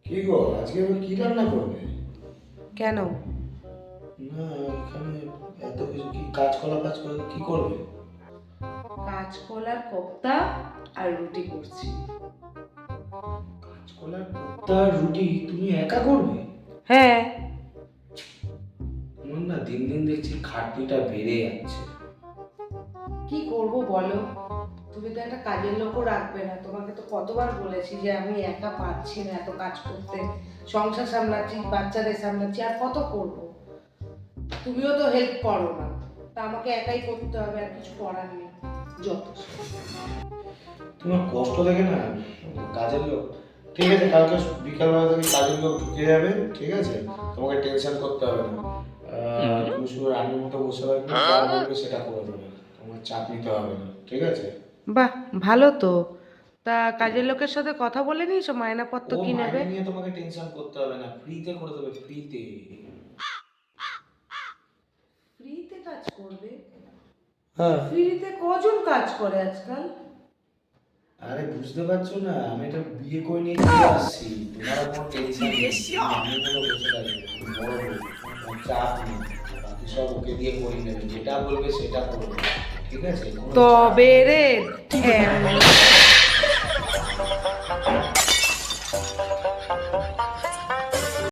কি গো, আজকে আবার কি রান্না করবে? কেন? না, এখানে এত কিছু কি কাঁচকলা কাজ করে কি করবে? কাঁচকলার কোপ্তা আর রুটি করছি। কাঁচকলার কোপ্তা আর রুটি তুমি একা করবে? হ্যাঁ। তোমার না দিন দিন দেখছি খাটনিটা বেড়ে যাচ্ছে। কি করব বলো? তুমি তো একটা কাজের লোকও রাখবে না। তোমাকে তো কতবার বলেছি যে আমি একা পারছি না এত কাজ করতে। সংসার সামলাচ্ছি, বাচ্চাদের সামলাচ্ছি, আর কত করব? তুমিও তো হেল্প করো না, তা আমাকে একাই করতে হবে, আর কিছু করার নেই। যত সব। তোমার কষ্ট দেখে না কাজের লোক। ঠিক আছে, কালকে বিকালবেলা থেকে কাজের লোক ঢুকে যাবে, ঠিক আছে? তোমাকে টেনশন করতে হবে না। তুমি শুধু রান্নার মতো বসে রাখবে, যা বলবে সেটা করে দেবে। তোমার চাপ নিতে হবে না, ঠিক আছে? বাহ, ভালো তো। তা কাজের লোকের সাথে কথা বলে নিয়েছো মায়নাপত্র ও কি নেবে? মাইনে নিয়ে তোমাকে টেনশন করতে হবে না, ফ্রিতে করে দেবে, ফ্রিতে। ফ্রিতে কাজ করবে? হ্যাঁ। ফ্রিতে কজন কাজ করে আজকাল? আরে বুঝতে পারছো না, আমি এটা বিয়ে করে নিয়ে চলে আসছি। তোমার আর কোনো টেনশন নেই, আমি বলে বসে থাকবে, তুমি বড় বউ, তোমার চাপ নেই। বাকি সব ওকে দিয়ে করে নেবে, যেটা বলবে সেটা করবে, ঠিক আছে? কোনো চাপ তবে নেই। রে ঠ্যাং।